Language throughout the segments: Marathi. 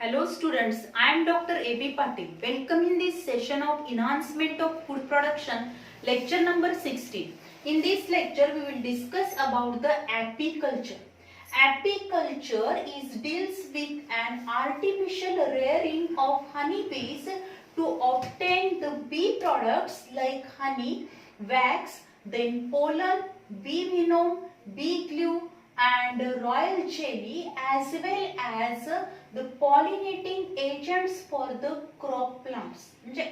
Hello students, I am Dr. A.B. Patil. Welcome in this session of Enhancement of Food Production, lecture number 16. In this lecture, we will discuss about the apiculture. Apiculture deals with an artificial rearing of honeybees to obtain the bee products like honey, wax, then pollen, bee venom, bee glue, and royal jelly, as well as the pollinating agents for the crop plants.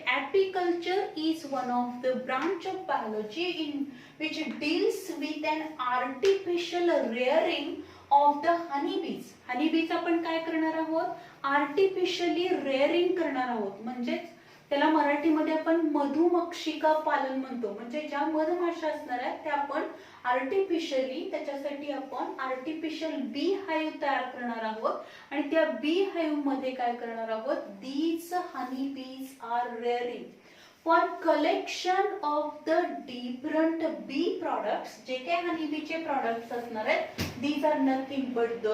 Apiculture is one of the branch of biology in which deals with an artificial rearing of the honeybees. honeybees आपण काय करणार आहोत, आर्टिफिशियली रेअरिंग करणार आहोत. म्हणजेच त्याला मराठीमध्ये आपण मधुमक्षिका पालन म्हणतो. म्हणजे ज्या मधमाशा असणार आहेत त्या आपण आर्टिफिशियली, त्याच्यासाठी आपण आर्टिफिशियल बी हाईव्ह तयार करणार आहोत आणि त्या बी हाईव्ह मध्ये काय करणार आहोत, these honey bees are rearing for collection of the different bee products. जे काही हनी बीचे प्रोडक्ट्स असणार आहेत, these are nothing but the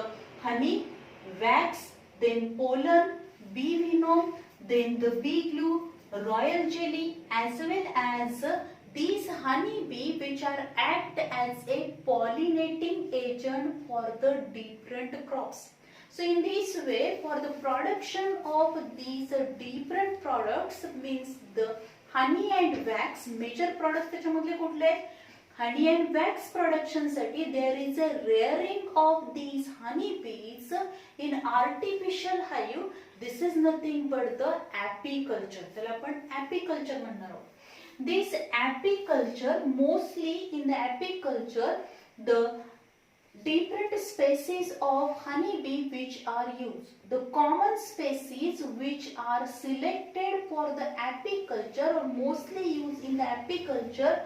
honey, wax, then pollen, bee venom, then the bee glue, royal jelly, as well as these honey bee which are act as a pollinating agent for the different crops. So in this way, for the production of these different products, means the honey and wax, major products त्याच्यामधले कुठले, honey and wax production साठी there is a rearing of these honey bees in artificial hive. This is nothing but the apiculture. त्याला आपण apiculture म्हणणार आहोत. This apiculture, mostly in the apiculture, the different species of honeybee which are used. The common species which are selected for the apiculture or mostly used in the apiculture,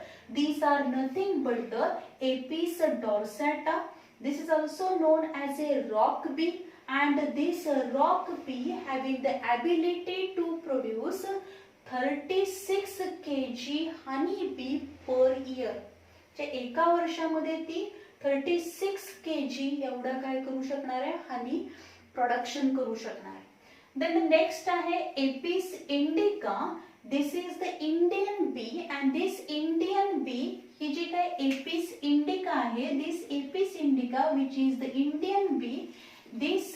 these are nothing but the Apis dorsata. This is also known as a rock bee, and this rock bee having the ability to produce 36 kg honey bee per year. एका वर्षामध्ये ती 36 kg एवढा काय करू शकणार आहे, हनी प्रोडक्शन करू शकणार आहे. देन द नेक्स्ट आहे Apis indica. This is the Indian bee, and this Indian bee ही जी काय एपिस इंडिका आहे, this Apis indica which is the Indian bee. This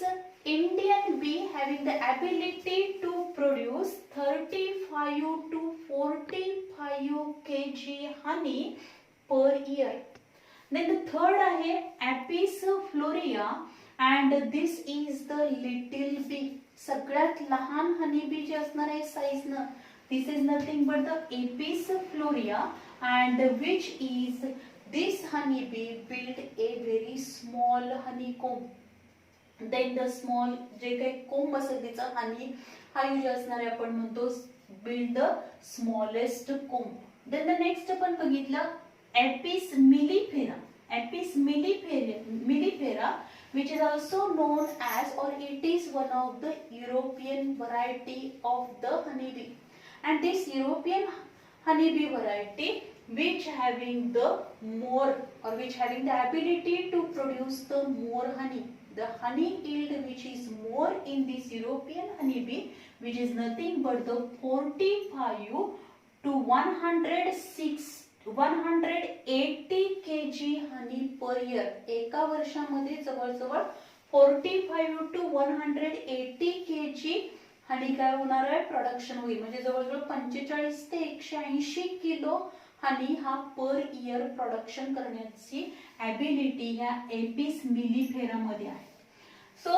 Indian bee having the ability to produce 35 to 45 kg honey per year. Then the third आहे Apis florea, and this is the little bee. सगळ्यात लहान honey bee जे असणार आहे साइज न, this is nothing but the Apis florea, and which is this honey bee build a very small honeycomb. Then the small जे काही कोंब असेल तिचा हनी हाईव्ह जे असणार आहे आपण म्हणतो build the smallest comb. Then the next आपण बघितलं Apis mellifera. Apis mellifera which is also known as, or it is one of the European variety of the honeybee, and this European honeybee variety which having the more, or which having the ability to produce the more honey. The honey yield which is more in this European honeybee, which is nothing but the 45 to 180 kg honey per year. एका वर्षामध्ये जवळजवळ 45 to 180 kg हनी काय होणार आहे, प्रोडक्शन होईल. म्हणजे जवळजवळ 45 ते 180 किलो हनी हा पर इयर प्रोडक्शन करण्याची ॲबिलिटी ह्या एपिस मिलिफेरा मध्ये आहे. So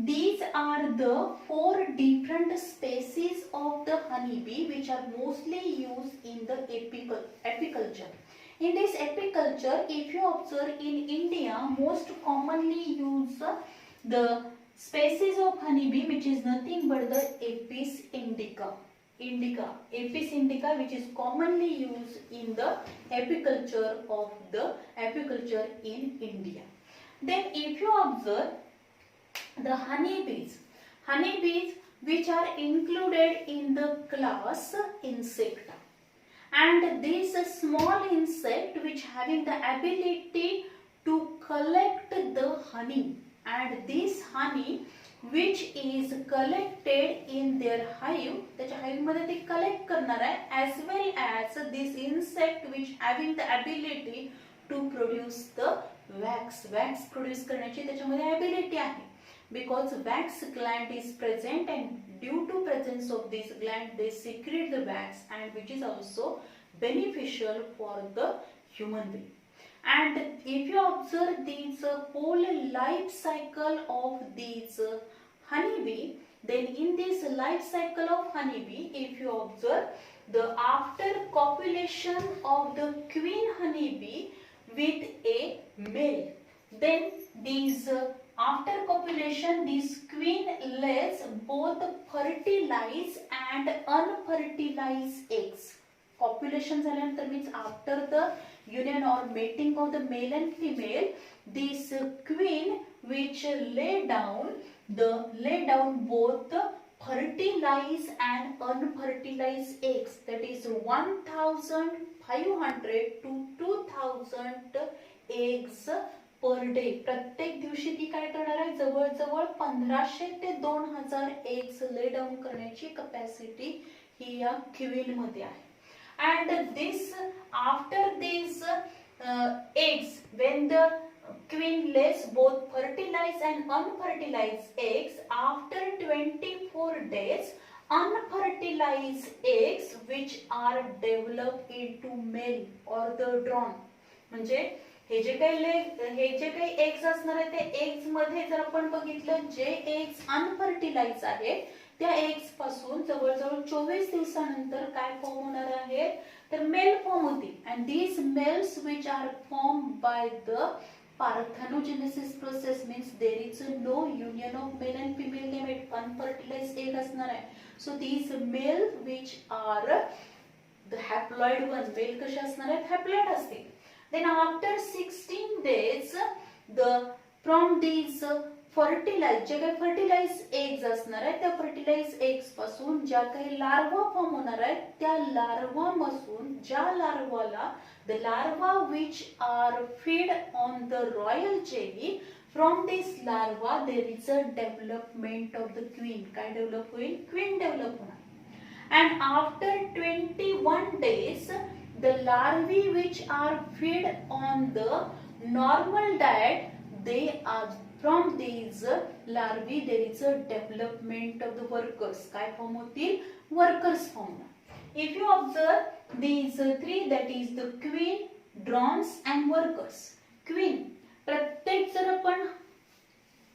these are the 4 different species of the honeybee which are mostly used in the apiculture. In this apiculture, if you observe in India, most commonly use the species of honeybee which is nothing but the Apis indica. Apis indica, which is commonly used in the apiculture of the apiculture in India. Then if you observe the honeybees which are included in the class insecta, and this small insect which having the ability to collect the honey, and this honey which is collected in their hive, त्याच्या hive मध्ये ते कलेक्ट करणार आहे, as well as this insect which having the ability to produce the wax. wax produce करण्याची त्याच्यामध्ये ability आहे, because wax gland is present and due to presence of this gland they secrete the wax, and which is also beneficial for the human being. And if you observe these whole life cycle of these honeybee, then in this life cycle of honeybee, if you observe the after copulation of the queen honeybee with a male, then these after copulation this queen lays both fertilized and unfertilized eggs. Copulation झाल्यानंतर means after the union or mating of the male and female, this queen which lay down both fertilized and unfertilized eggs, that is 1500 to 2000 eggs per day. प्रत्येक दिवशी ती काय करणार आहे, जवळजवळ 1500 ते 2000 eggs lay down करण्याची कॅपॅसिटी ही या क्वीन मध्ये आहे. And this after these eggs, when the queen lays both fertilized and unfertilized eggs, after 24 days unfertilized eggs which are developed into male or the drone, म्हणजे हे जे काही एग्स असणार आहे ते एग्स मध्ये जर आपण बघितलं, जे एग्स अनफर्टिलाइज आहेत त्या एग्स पासून जवळजवळ 24 दिवसानंतर काय फॉर्म होणार आहे, तर मेल फॉर्म होतील. And these males which are form by the parthenogenesis process, means there is no union of male and female gamete, unfertilized egg असणार आहे. So these male which are the haploid one, male कसे असणार आहेत, हॅप्लॉइड असतील. Then after 16 days, from these fertilized, जे काही fertilized eggs असणार आहेत त्या fertilized eggs पासून ज्या काही larva form होणार आहेत त्या larva पासून ज्या larvaला, the larva which are fed on the royal jelly, from this larva there is a development of the queen. काय develop होईल, queen develop होणार. And after 21 days the larvae which are fed on the normal diet, they are, from these larvae there is a development of the workers. काय फॉर्म होतील, workers form. If you observe these three, that is the queen, drones and workers. Queen, प्रत्येक जर आपण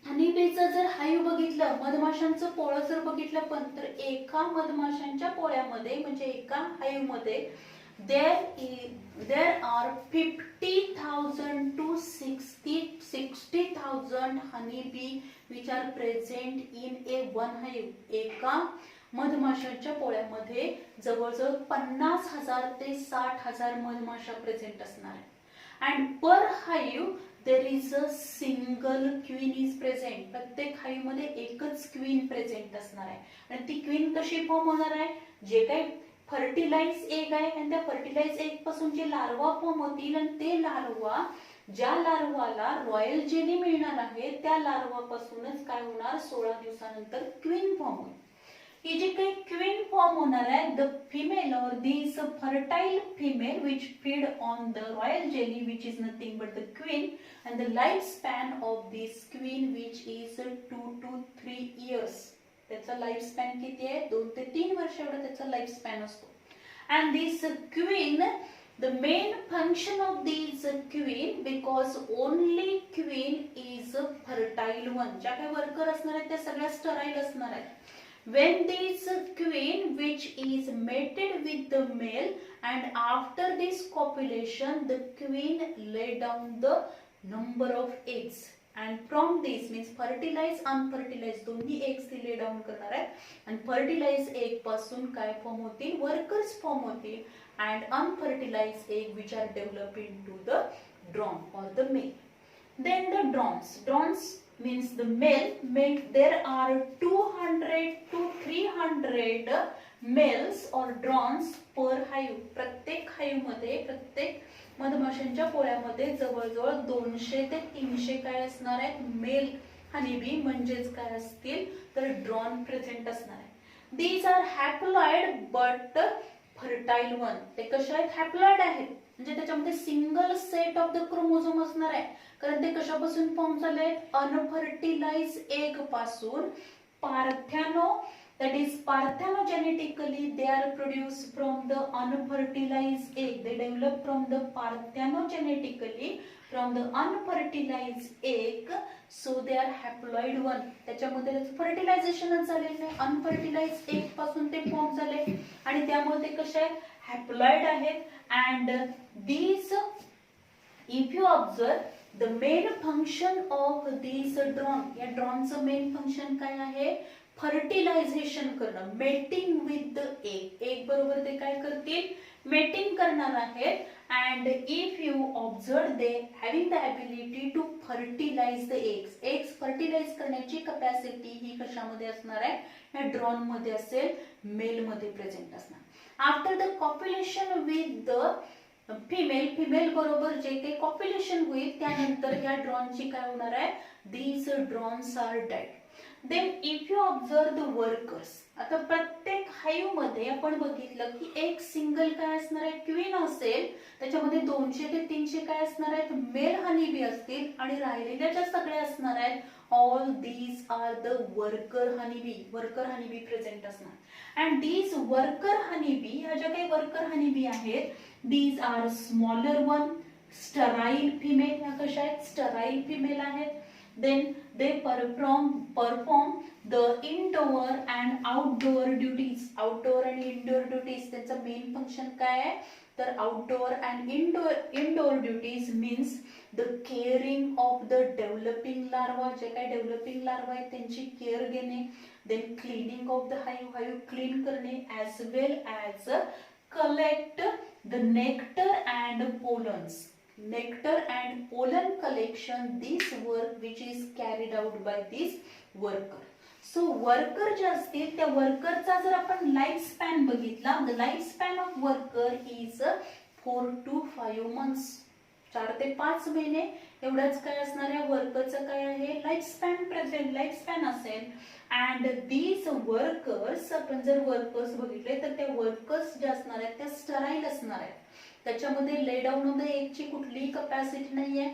हनीबीचं जर हाईव बघितलं, मधमाशांचं पोळं जर बघितलं पण, तर एका मधमाशांच्या पोळ्यामध्ये म्हणजे एका हाईव मध्ये there are 50,000 to 60,000 honeybee which are present in a one hive. एका मधमाशांच्या पोळ्यामध्ये जवळजवळ 50,000 ते 60,000 मधमाशा प्रेझेंट असणार आहेत. and per hive there is a single queen is present. प्रत्येक हाईव मध्ये एकच क्वीन प्रेझेंट असणार आहे. आणि ती क्वीन कशी फॉर्म होणार आहे, जे काही फर्टिलाइज एग आहे आणि त्या फर्टिलाइज एग पासून जे लार्वा फॉर्म होतील आणि ते लार्वा, ज्या लार्वाला रॉयल जेली मिळणार आहे त्या लार्वा पासूनच काय होणार, 16 दिवसानंतर क्वीन फॉर्म होईल. ही जी काही क्वीन फॉर्म होणार आहे, the female or this fertile female which feed on the royal jelly which is nothing but the queen, and the life span of this queen which is 2 to 3 years. त्याचा लाईफ स्पॅन किती आहे, 2 ते 3 वर्ष एवढा त्याचा लाईफ स्पॅन असतो. And this queen, the main function of these queen, because only queen is a fertile one. ज्या काही वर्कर असणार आहेत त्या सगळ्या स्टराईल असणार आहेत. when this queen which is mated with the male, and after this copulation the queen lay down the number of eggs, and from this means fertilized unfertilized दोन्ही eggs ती lay down करणार आहे. and fertilized egg पासून काय फॉर्म होतील, workers फॉर्म होतील, and unfertilized egg which are developed into the drone or the male. Then the drones means the male, there are 200 to 300 males or drones per hive. प्रत्येक हाईव मध्ये, प्रत्येक मधमाशांच्या पोळ्यामध्ये जवळजवळ 200 ते 300 काय असणार आहेत, मेल हनीबी म्हणजेच काय असतील तर ड्रॉन प्रेझेंट असणार आहे. These are haploid but fertile one. ते कशा आहेत? हॅप्लॉइड आहेत, म्हणजे त्याच्यामध्ये single set of the chromosome असणार आहे. कारण ते कशापासून फॉर्म झाले? अनफर्टिलाइज एग पासून. पार्थेनो, that is parthenogenetically they are produced from the unfertilized egg. They develop from the parthenogenetically from the unfertilized egg, so they are haploid one. त्याच्यामध्ये फर्टिलायझेशनच झालेलं नाही, अनफर्टिलाइज्ड एग पासून ते फॉर्म झाले आणि त्यामुळे ते कसे आहेत? हॅप्लॉइड आहेत. And these, if you observe, the main function of these drone, या ड्रॉनचं मेन फंक्शन काय आहे? फर्टिलायझेशन करणं, mating with the egg. Egg बरोबर ते काय करतील? मेटिंग करणार आहेत. And if you observe, they having the ability to fertilize the eggs. Eggs fertilize करण्याची कपॅसिटी ही कशामध्ये असणार आहे? या ड्रॉन मध्ये असेल, मेल मध्ये प्रेझेंट असणार. After the copulation with the female बरोबर जे काही कॉप्युलेशन होईल त्यानंतर या ड्रॉनची काय होणार आहे? These drones are dead. Then if you observe the workers, आता प्रत्येक हाईव्ह मध्ये आपण बघितलं की एक सिंगल काय असणार आहे? क्वीन असेल, त्याच्यामध्ये 200 ते 300 काय असणार आहेत? मेल हनीबी असतील आणि राहिलेल्या ज्या सगळ्या असणार आहेत, all these are the worker honeybee. Worker honeybee present असणार. अँड दीज वर्कर हनीबी, ह्या ज्या काही वर्कर हनीबी आहेत, these are smaller one, sterile female. ह्या कशा आहेत? स्टराईल फिमेल आहेत. Then they perform the indoor and outdoor duties. Outdoor and indoor duties, त्याचं मेन फंक्शन काय आहे? तर outdoor and indoor duties means the caring of the developing larva. जे काही डेव्हलपिंग लार्वा आहेत त्यांची केअर घेणे. Then cleaning of the hive, hive clean करणे, as well as collect the nectar and pollens. Nectar and pollen collection, this work which is carried out by this worker. So worker जे असतील त्या वर्करचा जर आपण लाईफ स्पॅन बघितला, the life span of worker is 4 to 5 months. 4 ते 5 महिने एवढाच काय असणार आहे? वर्करचं काय आहे? Life span present, life span असेल. अँड दीज वर्कर्स, आपण जर वर्कर्स बघितले तर त्या वर्कर्स ज्या असणार आहेत त्या स्टराईल असणार आहेत. त्याच्यामध्ये ले डाऊन ऑफ द एगची कुठलीही कपॅसिटी नाहीये.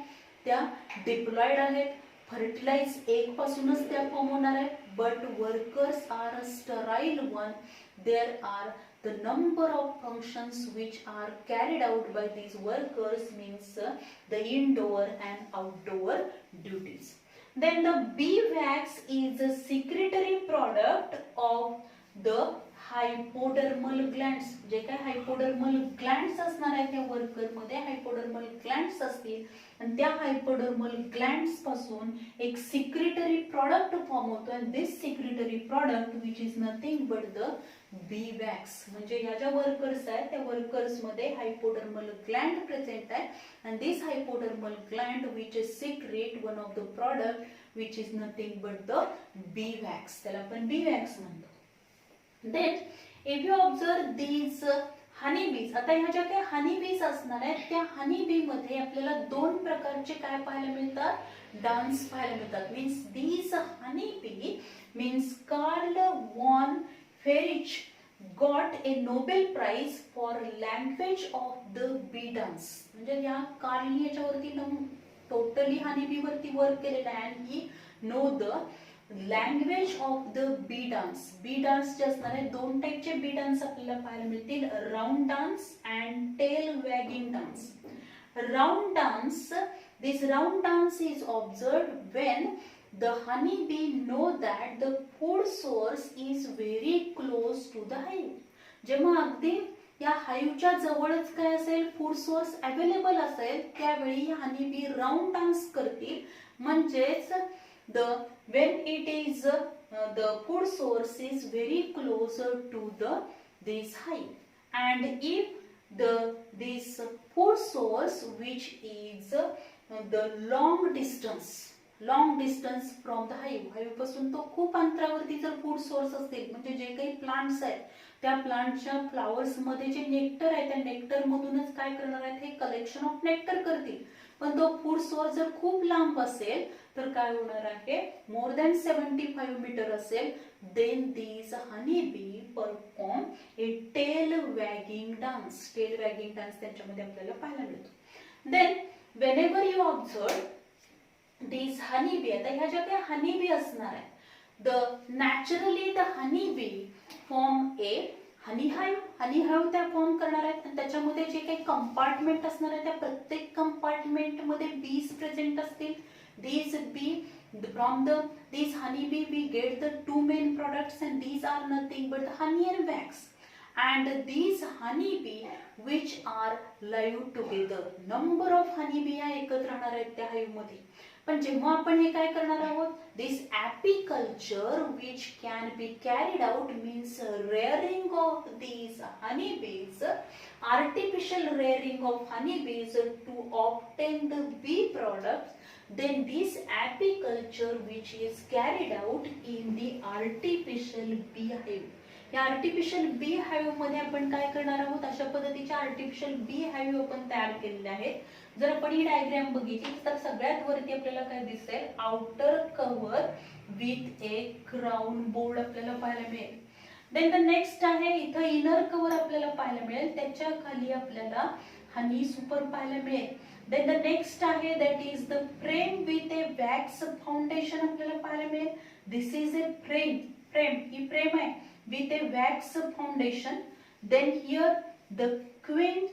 त्या डिप्लॉइड आहेत, फर्टिलाइज एग पासूनच त्या फॉर्म होणार आहेत. But workers are sterile one. There are the number of functions which are carried out by these workers, means the indoor and outdoor duties. Then the bee wax is a secretory product of the hypodermal glands. जे काय हायपोडर्मल ग्लँड्स असणार आहेत त्या वर्कर मध्ये हायपोडर्मल ग्लँड्स असतील आणि त्या हायपोडर्मल ग्लँड्स पासून एक सिक्रेटरी प्रॉडक्ट फॉर्म होतो. आणि this secretory product which is nothing but the bee wax. म्हणजे या ज्या वर्कर्स आहेत त्या वर्कर्स मध्ये हायपोडर्मल ग्लँड प्रेझेंट आहे. And this hypodermal gland which is secrete one of the product which is nothing but the bee wax. त्याला आपण बी वॅक्स म्हणतो. Then if you observe these honeybees, आता ह्या ज्या काही हनीबीज असणार आहेत त्या हनीबी मध्ये आपल्याला 2 प्रकारचे काय पाहायला मिळतात? डान्स पाहायला मिळतात. Means these honeybee means Carl von Ferich got a Nobel Prize for language of the bee dance. म्हणजे या कार्ल याच्यावरती टोटली हनीबी वरती वर्क केलेला आहे आणि he know the language of the bee dance. Bee dance जे असणार आहे 2 टाईपचे बी डान्स आपल्याला पाहायला मिळतील. Round dance and tail wagging dance. Round dance, this round dance is observed when the honeybee know that the food source is very close to the hive. जेव्हा अगदी या हाईव्हच्या जवळच काय असेल? फूड सोर्स अवेलेबल असेल त्यावेळी हनीबी राऊंड डान्स करतील. म्हणजेच when it is the food source is very closer to this hive, and if this food source which is the long distance from the hive पासून तो खूप अंतरावरती जर फूड सोर्स असतील म्हणजे जे काही प्लांट्स आहेत त्या प्लांटच्या फ्लावर्स मध्ये जे नेक्टर आहे त्या नेक्टर मधूनच काय करणार आहेत? हे कलेक्शन ऑफ नेक्टर करतील. पण तो फूड सोर्स जर खूप लांब असेल तर काय होणार आहे, मोर दॅन 75 मीटर असेल, then these honey bee perform a tail wagging dance. Tail wagging dance त्यांच्यामध्ये आपल्याला पाहायला मिळतो. Then whenever you observe these honey bee, आता ह्या ज्या काही हनी बी असणार आहे, naturally the honey bee form a honey hive त्या फॉर्म करणार आहेत आणि त्याच्यामध्ये जे काही कंपार्टमेंट असणार आहे त्या प्रत्येक कंपार्टमेंट मध्ये बीज प्रेझेंट असतील. these bee from these honey bee we get the two main products and these are nothing but the honey and wax, and these honey bee which are live together. number of honey bee या एकत्र राहणार आहेत त्या हाईव्ह मध्ये. पण जेव्हा आपण हे काय करणार आहोत, दिस apiculture which can be carried out means rearing of these honey bees, artificial rearing of honey bees to obtain the bee products, then this apiculture which is carried out in the artificial bee hive. या आर्टिफिशियल बी हाईव्ह मध्ये आपण काय करणार आहोत, अशा पद्धतीच्या आर्टिफिशियल बी हाईव्ह आपण तयार केलेले आहेत. जर आपण ही डायग्राम बघितली तर सगळ्यात वरती आपल्याला काय दिसेल, outer cover with A crown board आपल्याला पाहायला मिळेल. देन द नेक्स्ट आहे, इथं इनर कव्हर आपल्याला पाहायला मिळेल, त्याच्या खाली आपल्याला हनी सुपर पाहायला मिळेल. देन द नेक्स्ट आहे that is the frame with a wax foundation आपल्याला पाहायला मिळेल. दिस इज ए फ्रेम ही फ्रेम आहे with a wax foundation. Then here the queen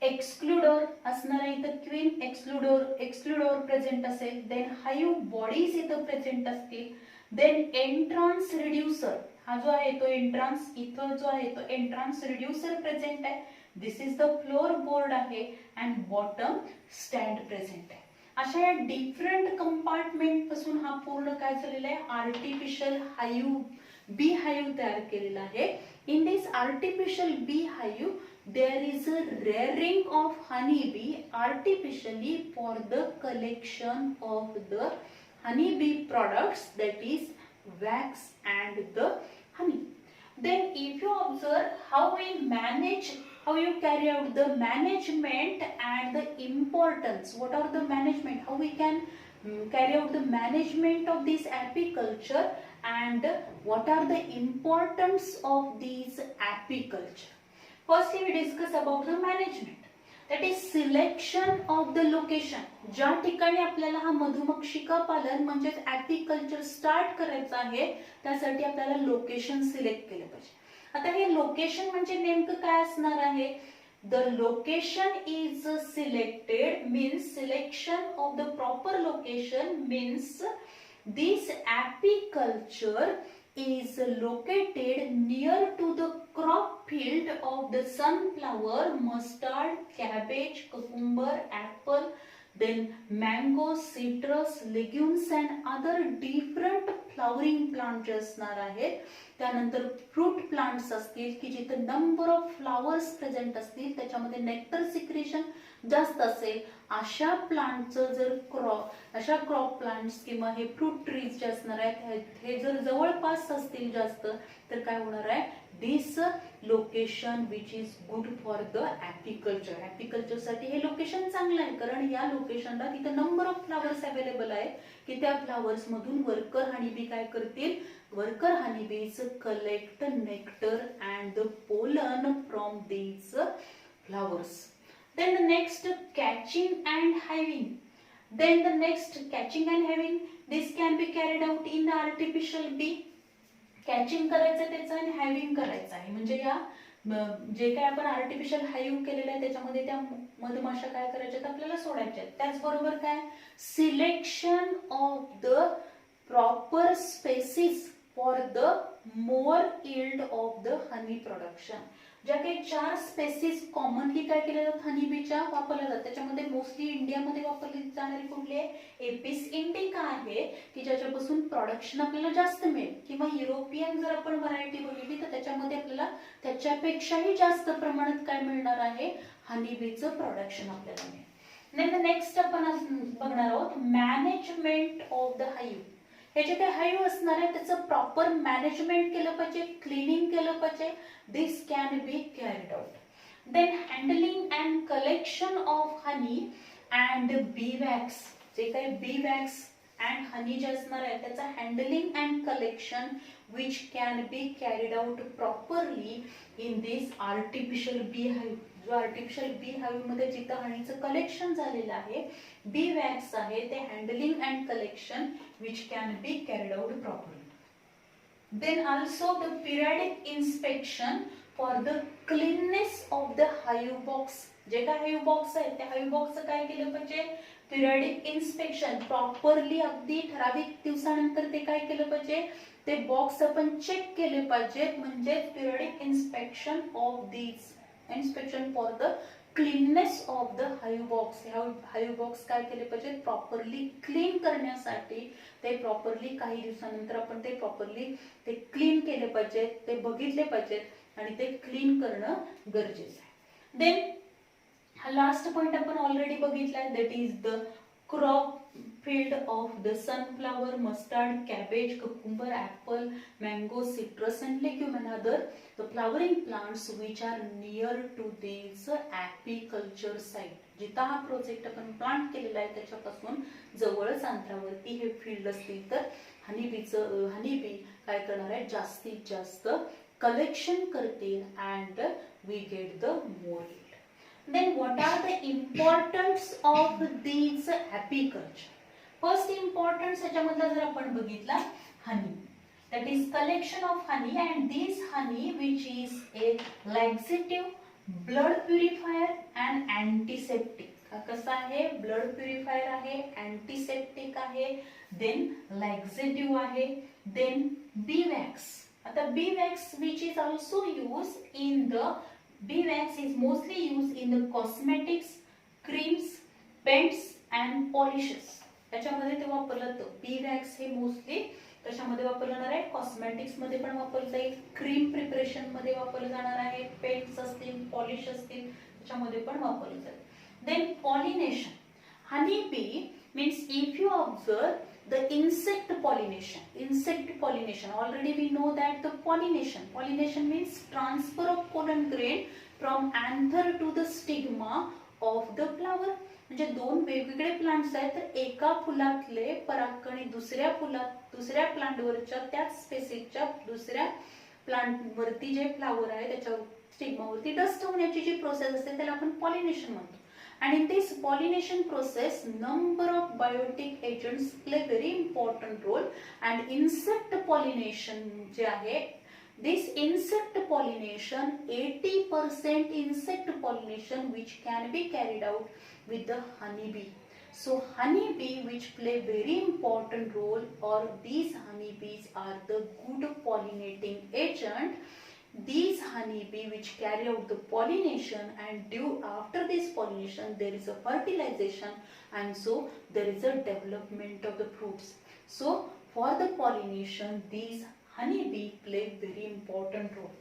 excluder असणार आहे, इथं क्वीन एक्सक्लुडर प्रेझेंट असेल. देन हाईव्ह बॉडीज इथं प्रेझेंट असतील. देन एंट्रान्स रिड्युसर, हा जो आहे तो एंट्रान्स, इथं जो आहे तो एंट्रान्स रिड्युसर प्रेझेंट आहे. दिस इज द फ्लोर बोर्ड आहे अँड बॉटम स्टँड प्रेझेंट आहे. अशा या डिफरंट कंपार्टमेंट पासून हा पूर्ण काय झालेला आहे, आर्टिफिशियल हाईव्ह बी हाईव्ह तयार केलेला आहे. In this artificial bee hive there is a rearing of honey bee artificially for the collection of the honey bee products, that is wax and the honey. Then if you observe how we manage, how you carry out the management and the importance, what are the management, how we can carry out the management of this apiculture and what are the importance of these apiculture. Firstly we discuss about the management, that is selection of the location. ज्या ठिकाणी आपल्याला हा मधुमक्षिका पालन म्हणजे apiculture स्टार्ट करायचं आहे त्यासाठी आपल्याला लोकेशन सिलेक्ट केलं पाहिजे. आता हे लोकेशन म्हणजे नेमकं काय असणार आहे, the location is selected means selection of the proper location means this apiculture is located near to the crop field of the sunflower, mustard, cabbage, cucumber, apple, then mango, citrus, legumes and other different flowering plants असणार आहेत. त्यानंतर फ्रूट प्लांट्स असतील की जिथे नंबर ऑफ फ्लावर्स प्रेझेंट असतील, त्याच्यामध्ये नेक्टर सिक्रेशन जास्त असेल, अशा प्लांटचं जर अशा क्रॉप प्लांट्स किंवा हे फ्रूट ट्रीज जे असणार आहेत हे जर जवळपास असतील जास्त, तर काय होणार आहे, this location which is good for the apiculture. Apiculture साठी हे लोकेशन चांगलं आहे, कारण या लोकेशनला तिथे नंबर ऑफ फ्लावर्स अवेलेबल आहे की त्या फ्लावर्स मधून वर्कर हनीबी काय करतील, worker honeybees collect nectar and the pollen from these flowers. Then the next catching and hiving. Then the next catching and hiving. This can be carried out in the artificial bee. Catching करायचं त्याचं आणि हायविंग करायचं आहे. म्हणजे या जे काय आपण आर्टिफिशियल हाईव्ह केलेलं आहे त्याच्यामध्ये त्या मधमाशा काय करायच्या आपल्याला सोडायच्या. त्याचबरोबर काय, selection of the proper species for the more yield of the honey production. ज्या काही 4 स्पेसिस कॉमनली काय केल्या जातात हनीबीच्या वापरल्या जातात, त्याच्यामध्ये मोस्टली इंडियामध्ये वापरली जाणारी कुठली आहे, एपिस इंडिका आहे की ज्याच्यापासून प्रोडक्शन आपल्याला जास्त मिळेल. किंवा युरोपियन जर आपण व्हरायटी बघितली तर त्याच्यामध्ये आपल्याला त्याच्यापेक्षाही जास्त प्रमाणात काय मिळणार आहे, हनीबीचं प्रोडक्शन आपल्याला मिळेल. देन द नेक्स्ट आपण बघणार आहोत मॅनेजमेंट ऑफ द हाईव्ह. हे जे काही हाईव्ह असणार आहे त्याचं प्रॉपर मॅनेजमेंट केलं पाहिजे, क्लिनिंग केलं पाहिजे. This can be carried out. Then handling and collection of honey and bee wax. जे काही बी वॅक्स अँड हनी जे असणार आहे त्याचा handling and collection which can be carried out properly in this artificial bee hive. जो आर्टिफिशियल बी हाईव्ह मध्ये जिथं हनीचं कलेक्शन झालेलं आहे, बी वॅक्स आहे, ते handling and collection which can be carried out properly. Then also the periodic inspection for the cleanness of the hive box. जे काय हाईव्ह बॉक्स आहे त्या हाईव्ह बॉक्सचं काय केलं पाहिजे, पिरियडिक इन्स्पेक्शन प्रॉपरली अगदी ठराविक दिवसानंतर ते काय केलं पाहिजे, ते बॉक्स आपण चेक केले पाहिजेत. म्हणजे periodic inspection of these inspection for the cleanness of the hive box. Hive box काय केले पाहिजे, प्रॉपरली क्लीन करण्यासाठी ते प्रॉपरली काही दिवसानंतर आपण ते प्रॉपरली ते क्लीन केले पाहिजेत, ते बघितले पाहिजेत आणि ते क्लीन करणं गरजेचं आहे. देन हा लास्ट पॉइंट आपण ऑलरेडी बघितलाय, that is the crop field of the sunflower, mustard, cabbage, cucumber, apple, mango, citrus and legume and other the flowering plants which are near to this apiculture site. जिथे हा प्रोजेक्ट आपण प्लांट केलेला आहे त्याच्यापासून जवळच अंतरावरती हे फील्ड असतील तर हनीबी काय करणार आहे, जास्तीत जास्त कलेक्शन करतील and we get the more yield. Then what are the importance of these apiculture? First importance याच्यामध्ये जर आपण बघितला, honey, that is collection of honey, and this honey which is a laxative, blood purifier and antiseptic. कसा आहे, ब्लड प्युरिफायर आहे, अँटीसेप्टिक आहे, देन लॅक्झेटिव्ह आहे, देन बी वॅक्स. आता bee wax which is also use in the bee wax is mostly used in the cosmetics, creams, paints and polishes. त्याच्यामध्ये ते वापरलं जातं. बी वॅक्स हे मोस्टली कशामध्ये वापरलं जाणार आहे, कॉस्मेटिक्स मध्ये पण वापरलं जाईल, क्रीम प्रिपरेशन मध्ये वापरलं जाणार आहे, पेंट्स असतील, पॉलिश असतील त्याच्यामध्ये पण वापरलं जाईल. Then pollination. Honey bee means if you observe the insect pollination. Insect pollination, already we know that the pollination means transfer of pollen grain from anther to the stigma of the flower. म्हणजे दोन वेगवेगळे प्लांट्स आहेत तर एका फुलातले परागकणे दुसऱ्या प्लांटवरच्या त्याच स्पेसिसच्या दुसऱ्या प्लांटवरती जे फ्लावर आहे त्याच्या स्टिग्मावरती डस्ट होण्याची जी प्रोसेस असते त्याला आपण पॉलिनेशन म्हणतो. And in this pollination process, number of biotic agents play very important role. And insect pollination जे आहे, this insect pollination 80% insect pollination which can be carried out with the honeybee. So honeybee which play very important role, or these honeybees are the good pollinating agent. These honeybee which carry out the pollination, and after this pollination there is a fertilization, and so there is a development of the fruits. So for the pollination these honeybee play very important role.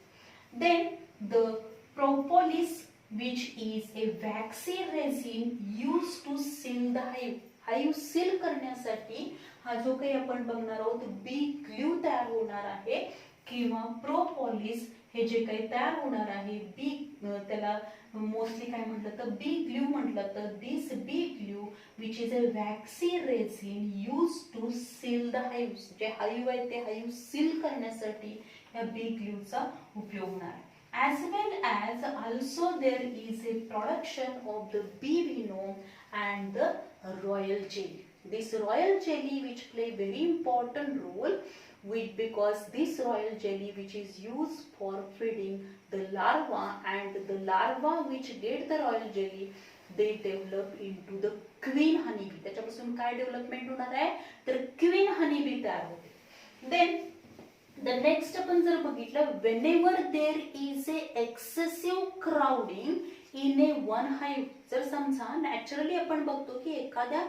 Then the propolis, which is a waxy resin used to seal the hive. Hive seal करण्यासाठी हा जो काही आपण बघणार आहोत बी ग्लू तयार होणार आहे किंवा प्रोपोलिस हे जे काही तयार होणार आहे, बी त्याला मोस्टली काय म्हटलं तर बी ग्लू म्हटलं तर this bee glue which is a waxy resin use to seal the hives. जे हाईव आहे ते हाईव सील करण्यासाठी या बी ग्लूचा उपयोग होणार आहे. As well as also there is a production of the bee venom and the royal jelly. This royal jelly which play very important role because this royal jelly which is used for feeding the larva, and the larva which get the royal jelly they develop into the queen honeybee. त्याच्यापासून काय डेव्हलपमेंट होणार आहे तर क्वीन honeybee तयार होते. Then the next आपण जर बघितलं, whenever there is a excessive crowding in a one hive. जर समजा नॅचरली आपण बघतो की एखाद्या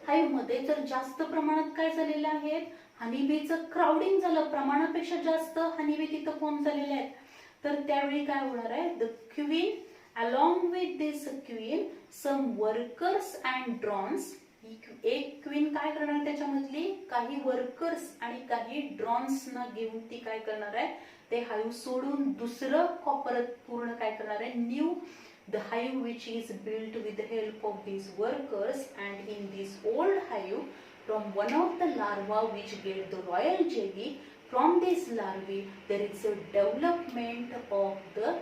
हाईव्ह मध्ये जर जास्त प्रमाणात काय झालेलं आहे, हनीबीचं क्राउडिंग झालं, प्रमाणापेक्षा जास्त हनीबी तिथं फॉर्म झालेले आहेत, तर त्यावेळी काय होणार आहे, the queen along with this queen some workers and drones. एक क्वीन काय करणार, त्याच्यामधली काही वर्कर्स आणि काही ड्रॉन्स ना घेऊन ती काय करणार आहे, ते हाईव्ह सोडून दुसरं परत पूर्ण काय करणार आहे, new the hive which is built with the help of these workers, and in this old hive from one of the larvae which get the royal jelly. From this larvae there is a development of the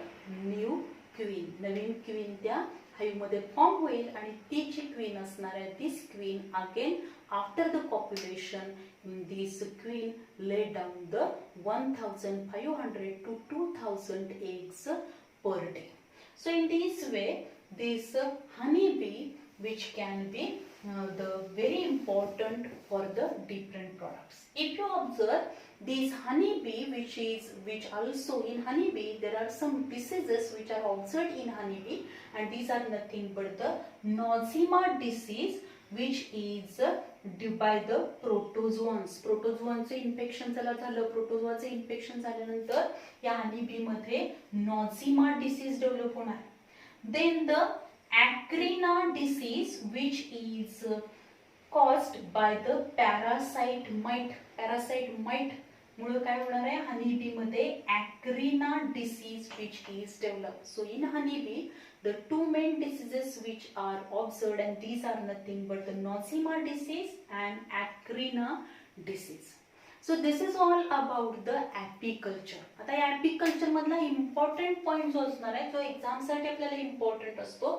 new queen. नवीन क्वीन त्या हाईव मध्ये फॉर्म होईल आणि ती जी क्वीन असणार आहे, this queen again after the copulation this queen laid down the 1500 to 2000 eggs per day. So in this way this honey bee which can be the very important for the different products. If you observe this honey bee which also in honey bee there are some diseases which are observed in honey bee, and these are nothing but the Nosema disease which is by the protozoans. प्रोटोझोआंचे इन्फेक्शन झालं, प्रोटोझोआचे इन्फेक्शन झाल्यानंतर या हनी बी मध्ये नॉझिमा डिसीज डेव्हलप होणार. Then the acarine disease which is caused by the parasite mite. Parasite mite मुळे काय होणार आहे, हनी बी मध्ये ॲक्रिना disease which is developed. So in honey bee the two main diseases which are observed, and these are nothing but the Nosema disease and Acrina disease. So this is all about the apiculture. आता या apiculture मधला important point जो असणार आहे, जो एक्झाम साठी आपल्याला इम्पॉर्टंट असतो,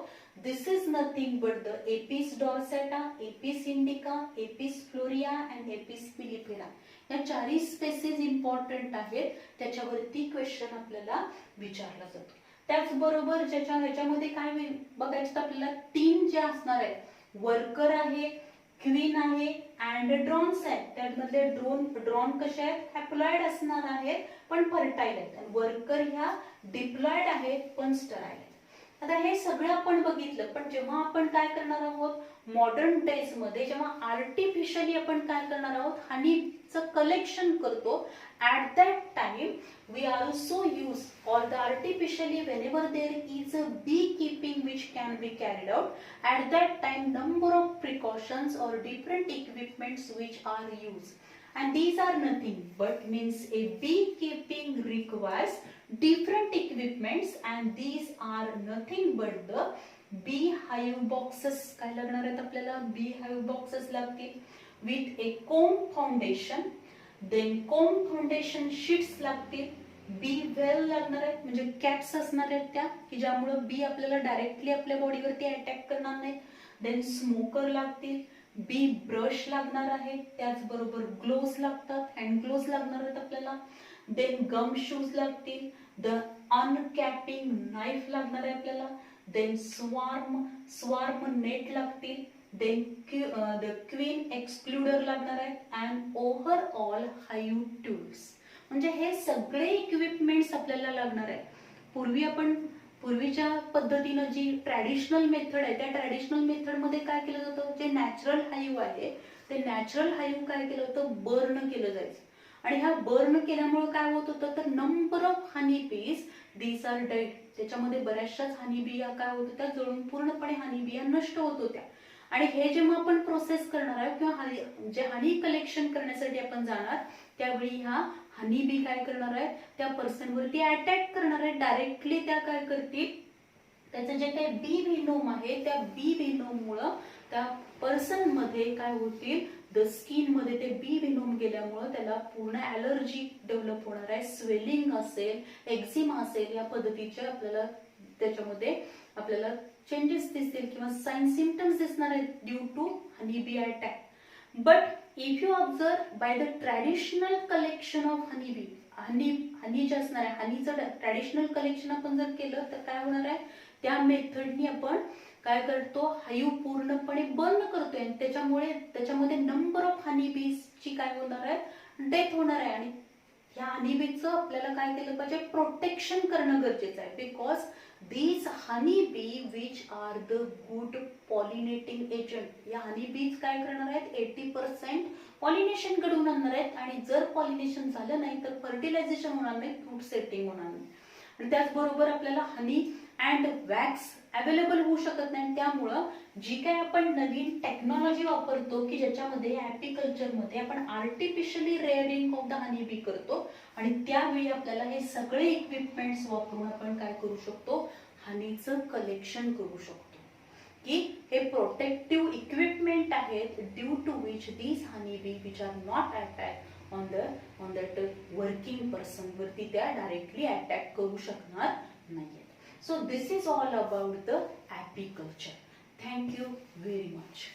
this is nothing but the Apis dorsata, Apis indica, Apis florea and Apis mellifera. या चारही स्पेसिस इम्पॉर्टंट आहेत, त्याच्यावरती क्वेश्चन आपल्याला विचारला जातो. त्याचबरोबर ह्याच्यामध्ये काय बघायचं आपल्याला, तीन जे असणार आहेत, वर्कर आहे, क्वीन आहे अँड ड्रोन्स आहेत. त्यामधले ड्रोन कसे आहेत, हॅप्लॉइड असणार आहेत पण फर्टाईल आहेत, आणि वर्कर ह्या डिप्लॉइड आहेत पण स्टराईल आहेत. आता हे सगळं आपण बघितलं, पण जेव्हा आपण काय करणार आहोत मॉडर्न डेज मध्ये, जेव्हा आर्टिफिशियली आपण काय करणार आहोत, हनीचं कलेक्शन करतो, at that time we also use, or the artificially whenever there is a beekeeping which can be carried out, at that time number of precautions or different equipments which are used, and these are nothing but means a beekeeping requires different equipments, and these are nothing but the bee hive boxes. काय लागणार आहेत आपल्याला, bee hive boxes लागतील with a comb foundation, then comb foundation sheets लागतील, बी वेल लागणार आहेत म्हणजे कॅप्स असणार आहेत त्या की ज्यामुळे बी आपल्याला डायरेक्टली आपल्या बॉडीवरती अटॅक करणार नाहीत. देन स्मोकर लागतील, बी ब्रश लागणार आहे, त्याचबरोबर ग्लोव्ज लागतात, हँड ग्लोव्ज लागणार आहेत आपल्याला. देन गम शूज लागतील, द अनकॅपिंग नाईफ लागणार आहे आपल्याला. देन स्वार्म नेट लागतील, देन द क्वीन एक्सक्लुडर लागणार आहेत, अँड ओव्हरऑल हाईव टूल्स. म्हणजे हे सगळे इक्विपमेंट्स आपल्याला लागणार आहेत. पूर्वीच्या पद्धतीनं जी ट्रॅडिशनल मेथड आहे, त्या ट्रॅडिशनल मेथड मध्ये काय केलं जातं, जे नॅचरल हाईव आहे ते नॅचरल हाईव काय केलं होतं, बर्न केलं जायचं. आणि ह्या बर्न केल्यामुळे काय होत होतं, तर नंबर ऑफ हनी बीज दीज आर डेड. त्याच्यामध्ये बऱ्याचशाच हनी बिया काय होत होत्या, जळून पूर्णपणे हनी बिया नष्ट होत होत्या. आणि हे जेव्हा आपण प्रोसेस करणार आहे किंवा जे हनी कलेक्शन करण्यासाठी आपण जाणार, त्यावेळी ह्या हनी बी काय करणार आहे, त्या पर्सन वरती अटॅक करणार आहे डायरेक्टली. त्या काय करतील, त्याचं जे काही बी व्हेनोम आहे त्या बी व्हेनोम मुळे त्या पर्सन मध्ये काय होतील, द स्किन मध्ये ते बी व्हेनोम गेल्यामुळे त्याला पूर्ण ॲलर्जी डेव्हलप होणार आहे, स्वेलिंग असेल, एक्झिमा असेल, या पद्धतीचे आपल्याला त्याच्यामध्ये आपल्याला चेंजेस दिसतील किंवा साइन सिम्पटम्स दिसणार आहेत due to honey bee attack. But if you observe by the traditional collection of honey bee, honey जे असणार आहे, हनीचं ट्रॅडिशनल कलेक्शन आपण जर केलं तर काय होणार आहे, त्या मेथडनी आपण काय करतो, हाईव पूर्णपणे बर्न करतोय, आणि त्याच्यामध्ये नंबर ऑफ हनी बीजची काय होणार आहे, डेथ होणार आहे. आणि ह्या हनी बीजचं आपल्याला काय केलं पाहिजे, प्रोटेक्शन करणं गरजेचं आहे. Because these honey bee which are the good pollinating agent, या हनी बीज काय करणार आहेत, 80% पॉलिनेशन घडवून आणणार आहेत. आणि जर पॉलिनेशन झालं नाही तर फर्टिलायझेशन होणार नाही, फ्रूट सेटिंग होणार नाही. आणि त्याचबरोबर आपल्याला हनी अँड वॅक्स अवेलेबल होऊ शकत नाही. त्यामुळं जी काय आपण नवीन टेक्नॉलॉजी वापरतो की ज्याच्यामध्ये ॲपिकल्चर मध्ये आपण artificially rearing of the honey bee करतो, आणि त्यावेळी आपल्याला हे सगळे इक्विपमेंट्स वापरून आपण काय करू शकतो, हनीचं कलेक्शन करू शकतो. की हे प्रोटेक्टिव्ह इक्विपमेंट आहेत due to which these honey bee which are not attack on that working person वरती त्या डायरेक्टली अटॅक करू शकणार नाहीत. So this is all about the apiculture. Thank you very much.